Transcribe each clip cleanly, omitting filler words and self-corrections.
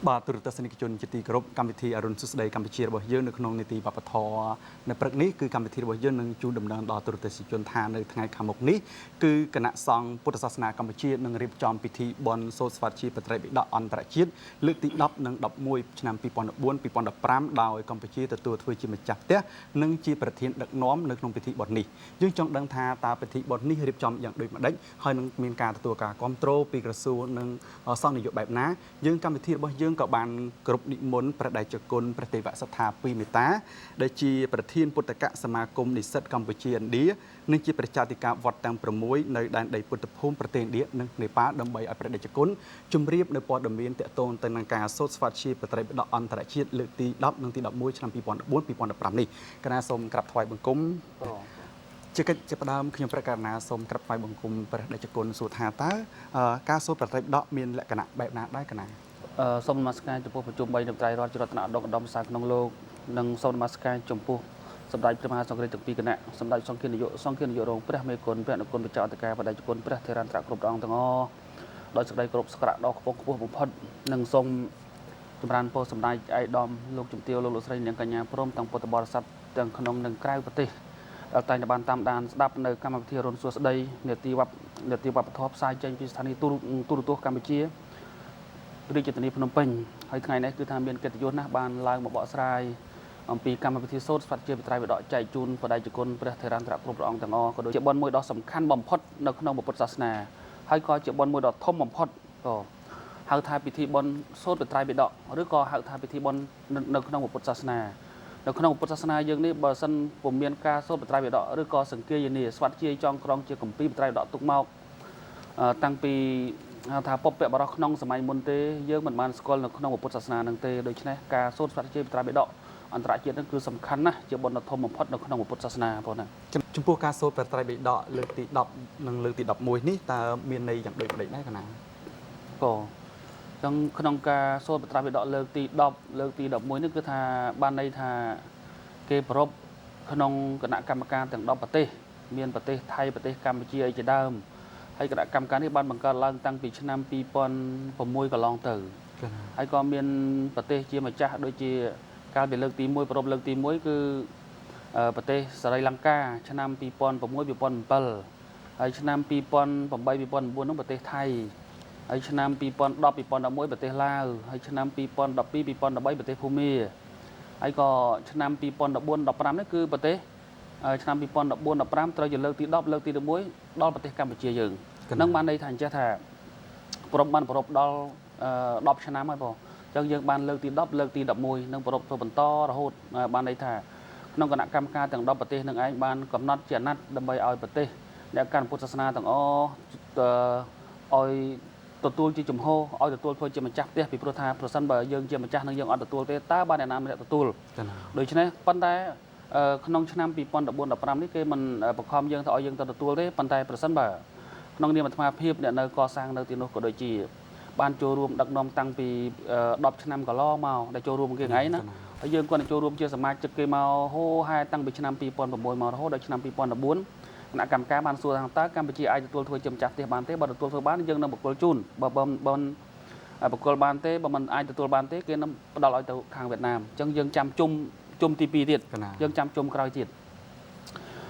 បាទទូរទស្សនិកជនជាទីគោរពកម្មវិធីអរុនសុស្ដីកម្ពុជារបស់យើងនៅក្នុងនីតិវប្បធម៌នៅព្រឹកនេះគឺកម្មវិធីរបស់យើងនឹងជូនដំណើរដល់ទូរទស្សនិកជនថានៅថ្ងៃខាងមុខនេះគឺគណៈសង្ឃពុទ្ធសាសនាកម្ពុជានឹងរៀបចំពិធីបុណ្យសូត្រស្វាធ្យាបត្រីបិដកអន្តរជាតិលើកទី10និង11ឆ្នាំ2014-2015ដោយកម្ពុជាទទួលធ្វើជាម្ចាស់ផ្ទះនិងជាប្រធានដឹកនាំនៅក្នុងពិធីបុណ្យនេះយើងចង់ដឹងថាតើពិធីបុណ្យនេះរៀបចំយ៉ាងដូចម្តេចហើយនឹងមានការទទួលការគាំទ្រពីក្រសួងនិងសង្ឃនយោបាយបែបណាយើងកម្មវិធីរបស់យើងក៏បានគ្រប់និមន្តព្រះតេជគុណព្រះទេវសត្ថាពីរមេតាដែលជាប្រធានពុទ្ធកសមាគមនិស្សិតកម្ពុជាឥណ្ឌានិងជាប្រជាធិការវត្តទាំង6នៅដែនដីពុទ្ធភូមិប្រទេសឥណ្ឌានិងនេប៉ាល់ដើម្បីឲ្យព្រះតេជគុណជម្រាបនៅព័ត៌មានទាក់ទងទៅនឹងការសូត្រស្វាធ្យាបត្រីបិដកអន្តរជាតិលើកទី10និងទី11ឆ្នាំ2014-2015នេះគណៈសូមក្រាបថ្វាយបង្គំជាកិច្ចចាប់ផ្ដើមខ្ញុំប្រកាសណាសូមក្រាបថ្វាយបង្គំព្រះតេជគុណសួរថាតើការសូត្រប្រត្រីបិដកមានលក្ខណៈបែបណាដែរគណៈសូមនមស្ការចំពោះប្រជុំ3នៃត្រៃរតជ្រតនៈដកឧត្តមសាក្នុងលោកនិងសូមនមស្ការចំពោះសម្ដេចព្រះមហាសង្ឃរាជទាំងពីរគណៈសម្ដេចសង្ឃានាយករងព្រះមេគុណព្រះនគុណបច្ចអន្តការបដិជគុណព្រះធេរន្តរគ្រប់ព្រះអង្គទាំងអស់ដោយសេចក្តីគោរពសក្ការៈដ៏ខ្ពង់ខ្ពស់បំផុតនិងសូមចម្រើនពរសម្ដេចឯកឧត្តមលោកជំទាវលោកស្រីនាងកញ្ញាព្រមទាំងពុទ្ធបរិស័ទទាំងក្នុងនិងក្រៅប្រទេសដែលតែងតែបានតាមដានស្ដាប់នៅកម្មវិធីរុនសួស្ដីនេតិវប្បធម៌ផ្សាយចេញពីស្ថានីយ៍ទូរទស្សន៍កម្ពុជារាជធានីភ្នំពេញហើយថ្ងៃនេះគឺថាមានកិត្តិយសណាស់បានឡើងមកបកស្រាយអំពីកម្មវិធីសូត្រស្វាធ្យាបត្រីបិដកចែកជូនបដិជគុណព្រះធេរន្តរគ្រប់ព្រះអង្គទាំងអស់ក៏ដូចជាបុណ្យមួយដ៏សំខាន់បំផុតនៅក្នុងពុទ្ធសាសនាហើយក៏ជាបុណ្យមួយដ៏ធំបំផុតក៏ហៅថាពិធីបុណ្យសូត្រត្រីបិដកឬក៏ហៅថាពិធីបុណ្យនៅក្នុងពុទ្ធសាសនានៅក្នុងពុទ្ធសាសនាយើងនេះបើសិនពុំមានការសូត្រត្រីបិដកឬក៏សង្គាយនាស្វាធ្យាយចងក្រងជាគម្ពីរត្រីបិដកទុកមកតាំងពីថាពុព្វបរោះក្នុងសម័យមុនទេយើងមិនបានស្គាល់នៅក្នុងពុទ្ធសាសនានឹងទេដូច្នេះការសូត្រស្វាធ្យាយត្រីបិដកអន្តរជាតិនឹងគឺសំខាន់ណាស់ជាបុណ្យធំបំផុតនៅក្នុងពុទ្ធសាសនាបងណាចំពោះការសូត្រត្រីបិដកលើកទី10និងលើកទី11នេះតើមានន័យយ៉ាងដូចម្តេចដែរកណាក៏ចឹងក្នុងការសូត្រត្រីបិដកលើកទី10លើកទី11នេះគឺថាបានន័យថាគេប្រពក្នុងគណៈកម្មការទាំង10ប្រទេសមានប្រទេសថៃប្រទេសកម្ពុជាអីជាដើមហើយគណៈកម្មការនេះបានបង្កើតឡើងតាំងពីឆ្នាំ2006កន្លងទៅហើយក៏មានប្រទេសជាម្ចាស់ដូចជាកាលពីលើកទី1ប្រពលើកទី1គឺប្រទេសស្រីលង្កាឆ្នាំ2006 2007ហើយឆ្នាំ2008 2009នោះប្រទេសថៃហើយឆ្នាំ2010 2011ប្រទេសឡាវហើយឆ្នាំ2012 2013ប្រទេសភូមាហើយក៏ឆ្នាំ2014 15នេះគឺប្រទេសឆ្នាំ2014 15ត្រូវជាលើកទី10លើកទី11ដល់ប្រទេសកម្ពុជាយើងនឹងបានន័យថាអញ្ចេះថាប្រពបានប្រពដល់10ឆ្នាំហើយបងអញ្ចឹងយើងបានលើកទី10លើកទី11នឹងប្រពធ្វើបន្តរហូតបានន័យថាក្នុងគណៈកម្មការទាំង10ប្រទេសនឹងឯងបានកំណត់ជាអាណត្តិដើម្បីឲ្យប្រទេសអ្នកកាន់ពុទ្ធសាសនាទាំងអស់ឲ្យទទួលជាជំហរឲ្យទទួលធ្វើជាម្ចាស់ផ្ទះពីព្រោះថាប្រសិនបើយើងជាម្ចាស់នឹងយើងអត់ទទួលទេតើបានអ្នកណាម្នាក់ទទួលដូច្នេះប៉ុន្តែក្នុងឆ្នាំ2014-15នេះគេមិនបង្ខំយើងទៅឲ្យយើងទៅទទួលទេប៉ុន្តែប្រសិនបើក្នុងនាមអាត្មាភាពអ្នកនៅកសាងនៅទីនោះក៏ដូចជាបានចូលរួមដឹកនាំតាំងពី10ឆ្នាំកន្លងមកដែលចូលរួមគេថ្ងៃណាហើយយើងគាត់ចូលរួមជាសមាជិកគេមកហូហែតាំងពីឆ្នាំ2006មករហូតដល់ឆ្នាំ2014គណៈកម្មការបានសួរថាតើកម្ពុជាអាចទទួលធ្វើជាម្ចាស់ផ្ទះបានទេបើទទួលធ្វើបានយើងនឹងបកគលជូនបើបកគលបានទេបើមិនអាចទទួលបានទេគេនឹងផ្ដល់ឲ្យទៅខាងវៀតណាមអញ្ចឹងយើងចាំជុំទី2ទៀតយើងចាំជុំក្រោយទៀត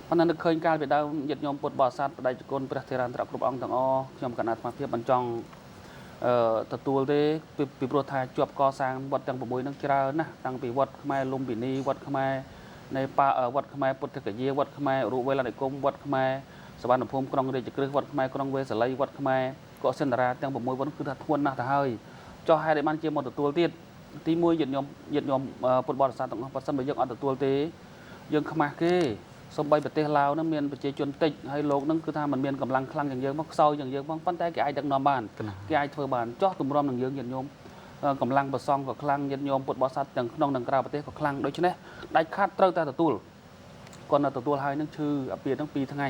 ប៉ុន្តែនឹកឃើញកាលពីដើមញាតិញោមពុទ្ធបរិស័ទបដិជគុណព្រះធេរន្តរគ្រប់អង្គទាំងអស់ខ្ញុំគណៈអាត្មាភាពបញ្ចង់ទទួលទេពីព្រោះថាជាប់កសាងវត្តទាំង6ហ្នឹងច្រើនណាស់តាំងពីវត្តខ្មែរលំពិនីវត្តខ្មែរនៃវត្តខ្មែរពុទ្ធកយាវត្តខ្មែររូបវេលនិគមវត្តខ្មែរសវណ្ណភូមិក្រុងរាជក្រឹសវត្តខ្មែរក្រុងវេសលីវត្តខ្មែរកុសិនតារាទាំង6វត្តគឺថាធ្ងន់ណាស់ទៅហើយចុះហេតុអីបានជាមកទទួលទៀតទី1ញាតិញោមពុទ្ធបរិស័ទទាំងអស់បើសិនបើយើងអត់ទទួលទេយើងខ្មាស់គេសូម្បីប្រទេសឡាវហ្នឹងមានប្រជាជនតិចហើយលោកហ្នឹងគឺថាมันមានកម្លាំងខ្លាំងយ៉ាងយើងមកខ្សោយយ៉ាងយើងផងប៉ុន្តែគេអាចដឹកនាំបានគេអាចធ្វើបានចោះទម្រាំនឹងយើងញាតិញោមកម្លាំងប្រសងក៏ខ្លាំងញាតិញោមពុទ្ធបរិស័ទទាំងក្នុងនិងក្រៅប្រទេសក៏ខ្លាំងដូច្នេះដាច់ខាត់ត្រូវតែទទួលគាត់នៅទទួលហើយនឹងឈឺអាពាហ៍ហ្នឹង2ថ្ងៃ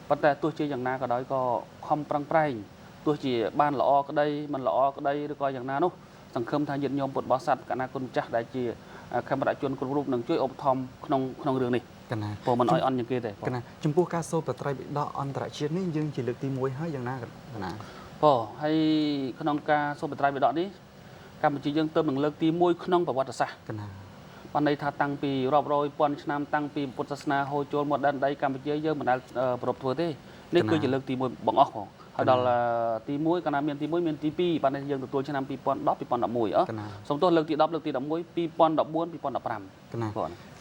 ប៉ុន្តែទោះជាយ៉ាងណាក៏ដោយក៏ខំប្រឹងប្រែងទោះជាបានល្អក្តីមិនល្អក្តីឬក៏យ៉ាងណានោះសង្ឃឹមថាញាតិញោមពុទ្ធបរិស័ទគណៈគុណចាស់ដែលជាខេមរជនគ្រប់រូបនឹងជួយឧបត្ថម្ភក្នុងរឿងនេះកណាព្រោះមិនអោយអន់ជាងគេទេកណាចំពោះការសូត្រត្រីបិដកអន្តរជាតិនេះយើងជាលើកទី1ហើយយ៉ាងណាកណាហើយក្នុងការសូត្របត្រីបិដកនេះ កម្ពុជាយើងទៅនឹងលើកទី1ក្នុងប្រវត្តិសាស្ត្រ កណា បានន័យថាតាំងពីរាប់រយពាន់ឆ្នាំតាំងពីពុទ្ធសាសនាហូរចូលមកដែនដីកម្ពុជាយើងមិនដែលប្រពធ្វើទេនេះគឺជាលើកទី1បងអស់ផងហើយដល់ទី1កាលណាមានទី1មានទី2បានយើងទទួលឆ្នាំ2010 2011 សូមទោសលើកទី10លើកទី11 2014 2015 កណា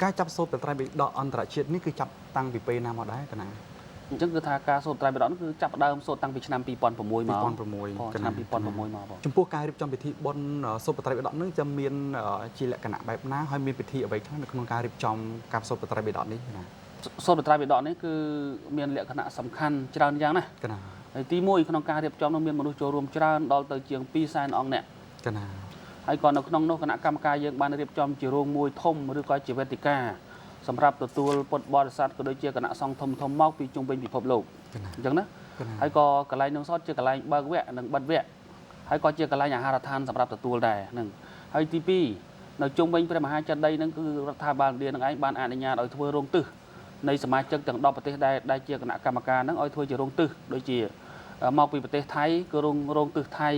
ការចាប់សូត្រត្រៃបិដកអន្តរជាតិនេះគឺចាប់តាំងពីពេលណាមកដែរកណា អញ្ចឹងគឺថាការសូត្រត្រៃបិដកនោះគឺចាប់ផ្ដើមសូត្រតាំងពីឆ្នាំ2006មកឆ្នាំ2006មកបង ចំពោះការរៀបចំពិធីបុណ្យសូត្រត្រៃបិដកនឹងจะមានជាលក្ខណៈបែបណាហើយមានពិធីអ្វីខ្លះនៅក្នុងការរៀបចំការសូត្រត្រៃបិដកនេះណា សូត្រត្រៃបិដកនេះគឺមានលក្ខណៈសំខាន់ច្រើនយ៉ាងណាស់ កណា ហើយទី1ក្នុងការរៀបចំនោះមានមនុស្សចូលរួមច្រើនដល់ទៅជាង200,000 អង្គអ្នក កណា ហើយក៏នៅក្នុងនោះគណៈកម្មការយើងបានរៀបចំជារោងមួយធំឬក៏ជាវេទិកាសម្រាប់ទទួលពុទ្ធបរិស័ទក៏ដូចជាគណៈសង្ឃធំមកពីជុំវិញពិភពលោកអញ្ចឹងណាហើយក៏កន្លែងនឹងសតជាកន្លែងបើកវគ្គនិងបិទវគ្គហើយក៏ជាកន្លែងអាហារដ្ឋានសម្រាប់ទទួលដែរហ្នឹងហើយទី2នៅជុំវិញព្រះមហាចេតិយហ្នឹងគឺរដ្ឋាភិបាលឥណ្ឌានឹងឯងបានអនុញ្ញាតឲ្យធ្វើរោងទិសនៃសមាជិកទាំង10ប្រទេសដែលជាគណៈកម្មការហ្នឹងឲ្យធ្វើជារោងទិសដូចជាមកពីប្រទេសថៃគឺរោងទិសថៃ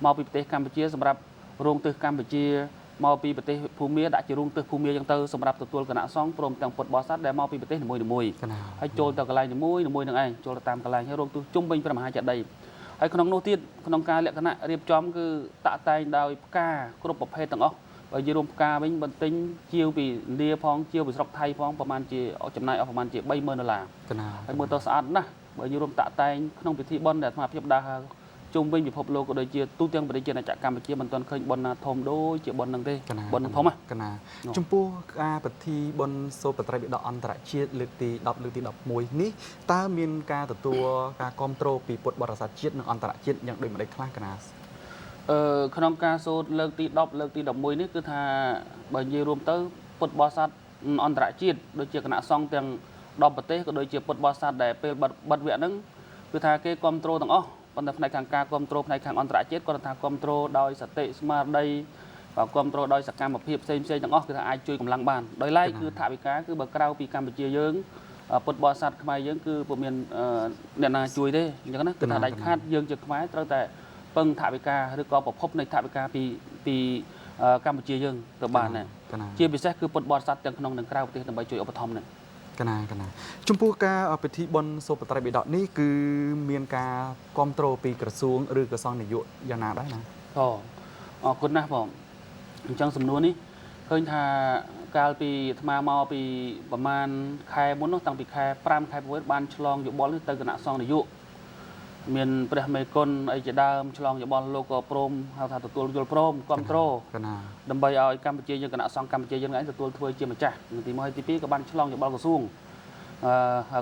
មកពីប្រទេសកម្ពុជាសម្រាប់រោងទិសកម្ពុជាមកពីប្រទេសភូមាដាក់ជារោងទិសភូមាចឹងទៅសម្រាប់ទទួលគណៈសង្ឃព្រមទាំងពុទ្ធបរិស័ទដែលមកពីប្រទេសនីមួយៗហើយចូលទៅកន្លែងនីមួយនឹងឯងចូលទៅតាមកន្លែងហើយរោងទិសជុំវិញព្រះមហាចេតិយហើយក្នុងនោះទៀតក្នុងការលក្ខណៈរៀបចំគឺតាក់តែងដោយផ្កាគ្រប់ប្រភេទទាំងអស់បើនិយាយរួមផ្កាវិញបន្ទិញជាវពីឥណ្ឌាផងជាវពីស្រុកថៃផងប្រហែលជាចំណាយអស់ប្រហែលជា$30,000ហើយមើលទៅស្អាតណាស់បើនិយាយរួមតាក់តែងក្នុងពិធីបុណ្យដែលអាត្មាភាពដាស់ជុំវិញពិភពលោកក៏ដូចជាទូទាំងប្រទេសជាតិកម្ពុជាមិនទាន់ឃើញបុណ្យណាធំដូចជាបុណ្យនឹងទេបុណ្យនឹងធំណាកណាចំពោះការពិធីបុណ្យសូត្រត្រៃបិដកអន្តរជាតិលើកទី10លើកទី11នេះតើមានការទទួលការគ្រប់គ្រងពីពុទ្ធបរិស័ទជាតិនិងអន្តរជាតិយ៉ាងដូចម្តេចខ្លះកណា ក្នុងការសូត្រលើកទី10លើកទី11នេះគឺថាបើនិយាយរួមទៅពុទ្ធបរិស័ទអន្តរជាតិដូចជាគណៈសង្ឃទាំង10ប្រទេសក៏ដូចជាពុទ្ធបរិស័ទដែលពេលបិទវគ្គហ្នឹងគឺថាគេគ្រប់គ្រងទាំងអស់ប៉ុន្តែផ្នែកខាងការគ្រប់គ្រងផ្នែកខាងអន្តរជាតិគាត់ថាគ្រប់គ្រងដោយសតិស្មារតីvà គ្រប់គ្រងដោយសកម្មភាពផ្សេងៗទាំងអស់គឺថាអាចជួយកម្លាំងបានដោយឡែកគឺថវិកាគឺបើក្រៅពីកម្ពុជាយើងពុទ្ធបរិស័ទខ្មែរយើងគឺពុំមានអ្នកណាជួយទេអញ្ចឹងណាគឺថាដាច់ខាតយើងជាខ្មែរត្រូវតែពឹងថវិកាឬក៏ប្រភពនៃថវិកាពីកម្ពុជាយើងទៅបានដែរជាពិសេសគឺពុទ្ធបរិស័ទទាំងក្នុងនិងក្រៅប្រទេសដើម្បីជួយឧបត្ថម្ភនេះ កណាចំពោះការពិធីបុណ្យសូត្រត្រៃបិដកនេះគឺមានការគ្រប់គ្រងពីក្រសួងឬក៏សង្ឃនាយកយ៉ាងណាដែរណា អរគុណណាស់បងអញ្ចឹងសំណួរនេះឃើញថាកាលពីអាត្មាមកពីប្រហែលខែមុននោះតាំងពីខែ5ខែ6បានឆ្លងយោបល់នេះទៅគណៈសង្ឃនាយកមានព្រះមេគុណអីជាដើមឆ្លងយោបល់លោកក៏ព្រមហៅថាទទួលយល់ព្រមគ្រប់គ្រងដើម្បីឲ្យកម្ពុជាយើងគណៈសង្ឃកម្ពុជាយើងឯងទទួលធ្វើជាម្ចាស់ទី1ហើយទី2ក៏បានឆ្លងយោបល់ក្រសួង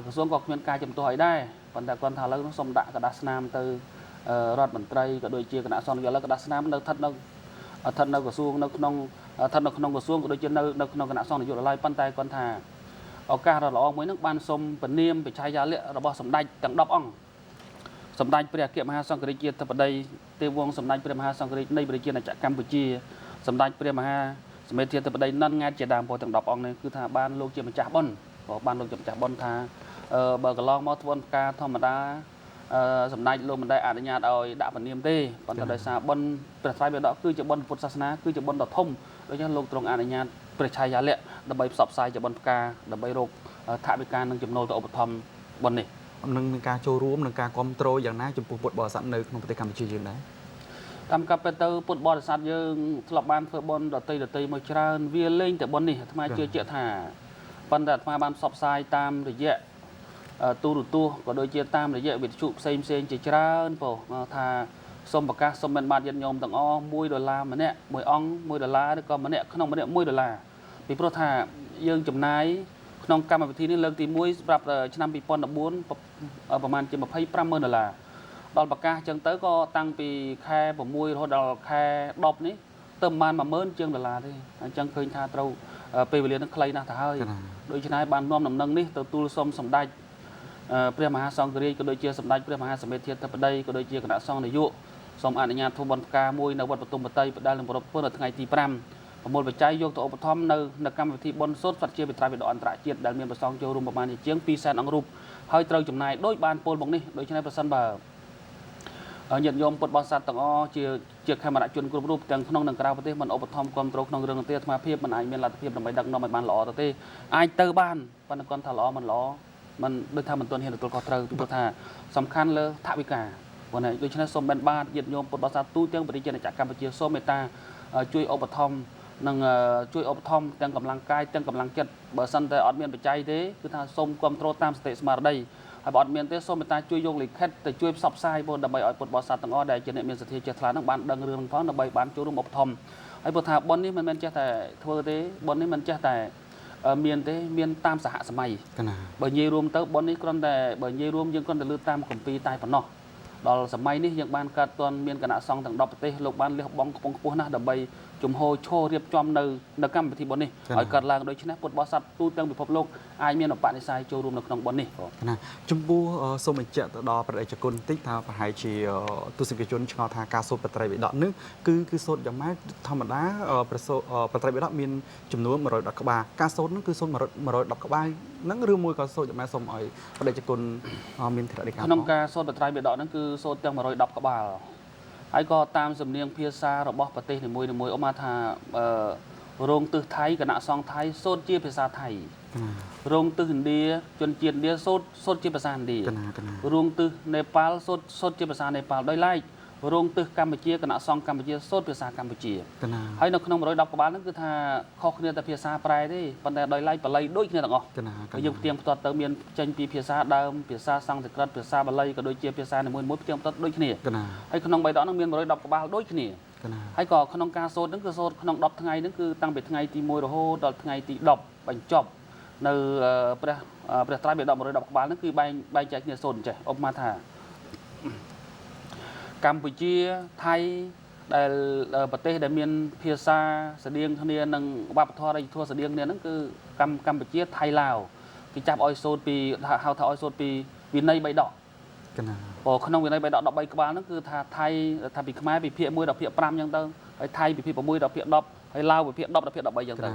ក្រសួងក៏គ្មានការជំទាស់អីដែរប៉ុន្តែគាត់ថាឥឡូវនោះសូមដាក់กระดาษស្នាមទៅរដ្ឋមន្ត្រីក៏ដូចជាគណៈសង្ឃនាយកឥឡូវกระดาษស្នាមនៅស្ថិតនៅក្រសួងនៅក្នុងក្រសួងក៏ដូចជានៅក្នុងគណៈសង្ឃនាយកឡើយប៉ុន្តែគាត់ថាឱកាសដ៏ល្អមួយហ្នឹងបានសូមពនាមបច្ឆាយាល័ក្ខរបស់សម្ដេចទាំង10អង្គសម្ដេចព្រះអគ្គមហាសង្ឃរាជាធិបតីទេវវង្សសម្ដេចព្រះមហាសង្ឃរាជនៃប្រជាណាចក្រកម្ពុជាសម្ដេចព្រះមហាសមេធាធិបតីនន្ទង៉ែតជាដើមពោទាំង10អង្គនេះគឺថាបានលោកជាម្ចាស់បុណ្យក៏បានលោកជាម្ចាស់បុណ្យថាបើកន្លងមកធ្វើបុណ្យផ្កាធម្មតាសម្ដេចលោកមិនដែលអនុញ្ញាតឲ្យដាក់ពនាមទេប៉ុន្តែដោយសារបុណ្យព្រះត្រៃបិដកគឺជាបុណ្យពុទ្ធសាសនាគឺជាបុណ្យដ៏ធំដូច្នេះលោកទ្រង់អនុញ្ញាតព្រះឆាយាល័ក្ខដើម្បីផ្សព្វផ្សាយជាបុណ្យផ្កាដើម្បីរកថវិកានិងចំណូលទៅឧបត្ថម្ភបុណ្យនេះ នឹងការចូលរួមនឹងការគ្រប់គ្រងយ៉ាងណាចំពោះពុទ្ធបរិស័ទនៅក្នុងប្រទេសកម្ពុជាយើងដែរ តាមការពិតទៅពុទ្ធបរិស័ទយើងធ្លាប់បានធ្វើបុណ្យដតីមកច្រើនវាលេងតែបុណ្យនេះអាត្មាជឿជាក់ថាប៉ុន្តែអាត្មាបានផ្សព្វផ្សាយតាមរយៈទូរទស្សន៍ក៏ដូចជាតាមរយៈវិទ្យុផ្សេងជាច្រើនពោថាសូមប្រកាសសូមមានបាទញាតិញោមទាំងអស់$1ម្នាក់មួយអង្គ$1ឬក៏ម្នាក់ក្នុងម្នាក់$1ពីព្រោះថាយើងចំណាយក្នុងកម្មវិធីនេះលើកទី1សម្រាប់ឆ្នាំ2014ប្រហែលជា$25,000ដល់ប្រកាសអញ្ចឹងទៅក៏តាំងពីខែ6រហូតដល់ខែ10នេះទៅប្រហែល$10,000ជាងទេអញ្ចឹងឃើញថាត្រូវពេលវេលានឹងខ្លីណាស់ទៅហើយដូច្នេះបាននាំដំណឹងនេះទៅទូលសូមសម្ដេចព្រះមហាសង្ឃរាជក៏ដូចជាសម្ដេចព្រះមហាសមេធាធិបតីក៏ដូចជាគណៈសង្ឃនាយកសូមអនុញ្ញាតធ្វើបុណ្យផ្កាមួយនៅវត្តបទុមបតីបដាលនឹងប្រពន្ធនៅថ្ងៃទី5 ប្រមូលបច្ច័យយកទៅឧបត្ថម្ភនៅកម្មវិធីបុណ្យសូត្រសត្វជាវិត្រាវិដកអន្តរជាតិដែលមានប្រសងចូលរួមប្រមាណជាង200,000អង្គរូបហើយត្រូវចំណាយដោយបានពលមកនេះដូច្នេះប្រសិនបើ ញាតិញោមពុទ្ធបរិស័ទទាំងអស់ជាខេមរៈជនគ្រប់រូបទាំងក្នុងនិងក្រៅប្រទេសមិនឧបត្ថម្ភគ្រប់គ្រងក្នុងរឿងទេអាត្មាភាពមិនអាចមានលទ្ធភាពដើម្បីដឹកនាំឲ្យបានល្អទៅទេអាចទៅបានប៉ុន្តែគាត់ថាល្អមិនល្អមិនដូចថាមិនទាន់ហ៊ានទទួលខុសត្រូវពីព្រោះថាសំខាន់លើថវិកាប៉ុន្តែដូច្នេះសូមបានបាទញាតិញោមពុទ្ធបរិស័ទទូទាំងប្រជាជាតិកម្ពុជាសូមមេត្តាជួយឧបត្ថម្ភនិងជួយឧបត្ថម្ភទាំងកម្លាំងកាយទាំងកម្លាំងចិត្តបើសិនតែអត់មានបច្ច័យទេគឺថាសូមគ្រប់គ្រងតាមសតិស្មារតីហើយបើអត់មានទេសូមមេត្តាជួយយកលិខិតទៅជួយផ្សព្វផ្សាយបងដើម្បីឲ្យពុទ្ធបរិស័ទទាំងអស់ដែលជាអ្នកមានសទ្ធាជ្រះថ្លានឹងបានដឹងរឿងនឹងផងដើម្បីបានចូលរួមឧបត្ថម្ភហើយព្រោះថាបុណ្យនេះមិនមែនចេះតែធ្វើទេបុណ្យនេះមិនចេះតែមានទេមានតាមសហសម័យបើនិយាយរួមទៅបុណ្យនេះគ្រាន់តែបើនិយាយរួមយើងគ្រាន់តែលើតាមគម្ពីរតែប៉ុណ្ណោះដល់សម័យនេះយើងបានកើតទាន់មានគណៈសង្ឃទាំង10ប្រទេសលោកបានលះបង់ខ្ពង់ខ្ពស់ណាស់ដើម្បីជំហរឈររៀបចំនៅកម្មវិធីបុណ្យនេះឲ្យកើតឡើងដូច្នេះពុទ្ធបរិស័ទទូទាំងពិភពលោកអាចមានឧបនិស្ស័យចូលរួមនៅក្នុងបុណ្យនេះណាចំពោះសូមបញ្ជាក់ទៅដល់ព្រះតេជគុណបន្តិចថាប្រហែលជាទស្សនិកជនឆ្ងល់ថាការសូត្របត្រៃបិដកនេះគឺសូត្រយ៉ាងម៉េចធម្មតាបត្រៃបិដកមានចំនួន110ក្បាលការសូត្រនោះគឺសូត្រ110ក្បាលហ្នឹងឬមួយក៏សូត្រយ៉ាងម៉េចសូមឲ្យព្រះតេជគុណមានធរណីការក្នុងការសូត្របត្រៃបិដកហ្នឹងគឺសូត្រទាំង110ក្បាលហើយក៏តាមសំនៀងភាសារបស់ប្រទេសនីមួយៗឧបមាថារោងទិសថៃគណៈសង្ឃថៃសូត្រជាភាសាថៃរោងទិសឥណ្ឌាជនជាតិឥណ្ឌាសូត្រជាភាសាឥណ្ឌារោងទិសនេប៉ាល់សូត្រជាភាសានេប៉ាល់ដោយឡែករោងទិសកម្ពុជាគណៈសង្ឃកម្ពុជាសូត្រភាសាកម្ពុជាហើយនៅក្នុង110ក្បាលហ្នឹងគឺថាខុសគ្នាតែភាសាប្រែទេប៉ុន្តែដោយឡែកបល័យដូចគ្នាទាំងអស់យើងផ្ទៀងផ្ទាត់ទៅមានចេញពីភាសាដើមភាសាសំស្ក្រឹតភាសាបល័យក៏ដូចជាភាសានីមួយៗផ្ទៀងផ្ទាត់ដូចគ្នាហើយក្នុងបៃដកហ្នឹងមាន110ក្បាលដូចគ្នាហើយក៏ក្នុងការសូត្រហ្នឹងគឺសូត្រក្នុង10ថ្ងៃហ្នឹងគឺតាំងពីថ្ងៃទី1រហូតដល់ថ្ងៃទី10បញ្ចប់នៅព្រះត្រៃបិដក110ក្បាលហ្នឹងគឺបែងចែកគ្នាសូត្រអញ្ចេះឧបមាថាកម្ពុជាថៃដែលប្រទេសដែលមានភាសាស្តៀងគ្នានិងវប្បធម៌នៃធម៌ស្តៀងគ្នាហ្នឹងគឺកម្ពុជាថៃឡាវគេចាប់ឲ្យសូត្រពីហៅថាឲ្យសូត្រពីវិន័យបៃដកក្នុងវិន័យបៃដក13ក្បាលហ្នឹងគឺថាថៃថាពីខ្មែរពីភាគ1ដល់ភាគ5អញ្ចឹងទៅហើយថៃពីភាគ6ដល់ភាគ10ហើយឡាវពីភាគ10ដល់ភាគ13អញ្ចឹងទៅ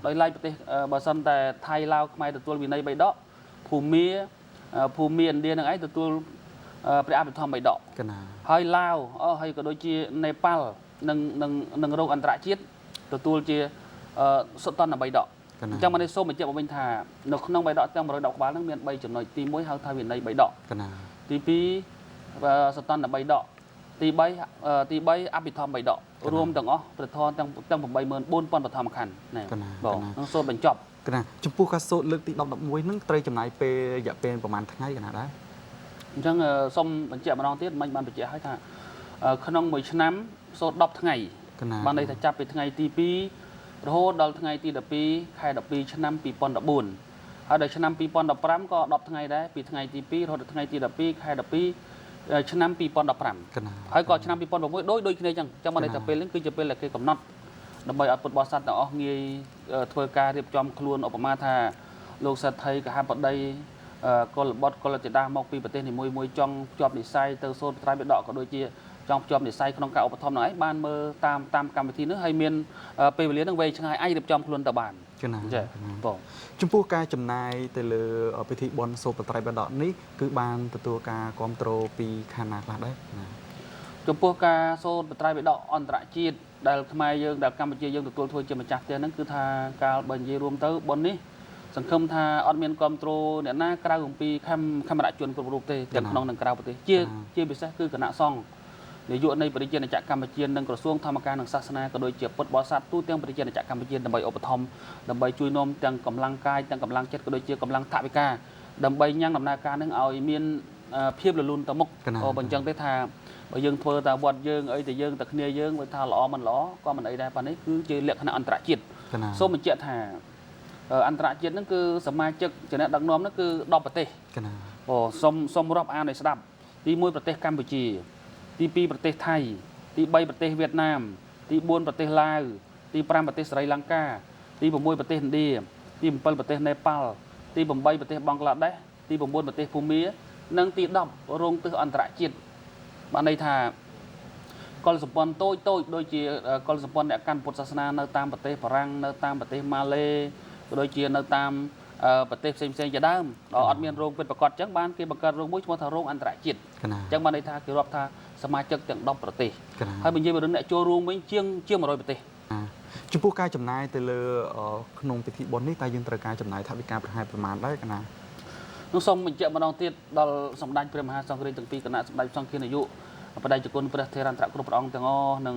ដោយឡែកប្រទេសបើសិនតែថៃឡាវខ្មែរទទួលវិន័យបៃដកភូមាឥណ្ឌានឹងឯងទទួលព្រះអភិធម្មបៃដកហើយឡាវហើយក៏ដូចជានេប៉ាល់និងរោគអន្តរជាតិទទួលជាសុតនបៃដកអញ្ចឹងមកនេះសូមបញ្ជាក់មកវិញថានៅក្នុងបៃដកទាំង110ក្បាលហ្នឹងមាន3ចំណុចទី1ហៅថាវិន័យបៃដកទី2សុតនបៃដកទី3អភិធម្មបៃដករួមទាំងអស់ព្រះធម៌ទាំង84000បឋមខណ្ឌណាបងនឹងសូត្របញ្ចប់ចំពោះការសូត្រលើកទី10 11ហ្នឹងត្រូវចំណាយពេលរយៈពេលប្រហែលថ្ងៃកណាដែរអញ្ចឹងសូមបញ្ជាក់ម្ដងទៀតមិនបានបញ្ជាក់ឲ្យថាក្នុងមួយឆ្នាំសូត្រ10ថ្ងៃបានន័យថាចាប់ពីថ្ងៃទី2រហូតដល់ថ្ងៃទី12ខែ12ឆ្នាំ2014ហើយដល់ឆ្នាំ2015ក៏10ថ្ងៃដែរពីថ្ងៃទី2រហូតដល់ថ្ងៃទី12ខែ12ឆ្នាំ2015ហើយក៏ឆ្នាំ2016ដូចគ្នាអញ្ចឹងបានន័យថាពេលនេះគឺជាពេលដែលគេកំណត់ដើម្បីឲ្យពុទ្ធបរិស័ទទាំងអស់ងាយធ្វើការរៀបចំខ្លួនឧបមាថាលោកសេដ្ឋីកហបតីកុលបុត្រកុលធីតាមកពីប្រទេសនីមួយចង់ភ្ជាប់និស្ស័យទៅសូត្រត្រៃបិដកក៏ដូចជាចង់ភ្ជាប់និស្ស័យក្នុងការឧបត្ថម្ភនឹងឯងបានមើលតាមកម្មវិធីនេះហើយមានពេលវេលានឹងវែងឆ្ងាយអាចរៀបចំខ្លួនទៅបានចាបងចំពោះការចំណាយទៅលើពិធីបុណ្យសូត្រត្រៃបិដកនេះគឺបានទទួលការគ្រប់គ្រងពីខាងណាខ្លះដែរចំពោះការសូត្រត្រៃបិដកអន្តរជាតិដែលខ្មែរយើងដែលកម្ពុជាយើងទទួលធ្វើជាម្ចាស់ផ្ទះហ្នឹងគឺថាកាលបើនិយាយរួមទៅបុណ្យនេះសង្ឃឹមថាអត់មានគ្រប់គ្រងអ្នកណាក្រៅអំពីខេមរៈជនគ្រប់រូបទេទាំងក្នុងនិងក្រៅប្រទេសជាពិសេសគឺគណៈសង្ឃនាយកនៃប្រជាជាតិកម្ពុជានិងក្រសួងធម្មការនិងសាសនាក៏ដូចជាពុទ្ធបរិស័ទទូទាំងប្រជាជាតិកម្ពុជាដើម្បីឧបត្ថម្ភដើម្បីជួយនាំទាំងកម្លាំងកាយទាំងកម្លាំងចិត្តក៏ដូចជាកម្លាំងថវិកាដើម្បីញ៉ាំងដំណើរការនឹងឲ្យមានភាពលលូនទៅមុខបញ្ចឹងទេថាបើយើងធ្វើតែវត្តយើងអីតែយើងតែគ្នាយើងបើថាល្អមិនល្អក៏មិនអីដែរប៉ុន្តែគឺជាលក្ខណៈអន្តរជាតិសូមបញ្ជាក់ថាអន្តរជាតិហ្នឹងគឺសមាជិកជាអ្នកដឹកនាំហ្នឹងគឺ10ប្រទេសសូមរាប់អានឲ្យស្ដាប់ទី1ប្រទេសកម្ពុជាទី2ប្រទេសថៃទី3ប្រទេសវៀតណាមទី4ប្រទេសឡាវទី5ប្រទេសស្រីលង្កាទី6ប្រទេសឥណ្ឌាទី7ប្រទេសនេប៉ាល់ទី8ប្រទេសបង់ក្លាដេសទី9ប្រទេសភូមានិងទី10រោងទិសអន្តរជាតិបានន័យថាកុលសម្ព័ន្ធតូចដូចជាកុលសម្ព័ន្ធអ្នកកាន់ពុទ្ធសាសនានៅតាមប្រទេសបារាំងនៅតាមប្រទេសម៉ាឡេក៏ដូចជានៅតាមប្រទេសផ្សេងជាដើមដល់អត់មានរោងពិតប្រាកដអញ្ចឹងបានគេបង្កើតរោងមួយឈ្មោះថារោងអន្តរជាតិអញ្ចឹងបានន័យថាគេរាប់ថា សមាជិកទាំង10ប្រទេស កណា ហើយបើនិយាយពីរឿងអ្នកចូលរួមវិញជាង100ប្រទេស ចំពោះការចំណាយទៅលើក្នុងពិធីបុណ្យនេះតើយើងត្រូវការចំណាយថវិកាប្រហែលប្រមាណដែរកណា នោះសូមបញ្ជាក់ម្ដងទៀតដល់សម្ដេចព្រះមហាសង្ឃរាជទាំងពីរគណៈសម្ដេចសង្ឃានាយុបដិជគុណព្រះថេរអន្តរគ្រប់ព្រះអង្គទាំងអស់និង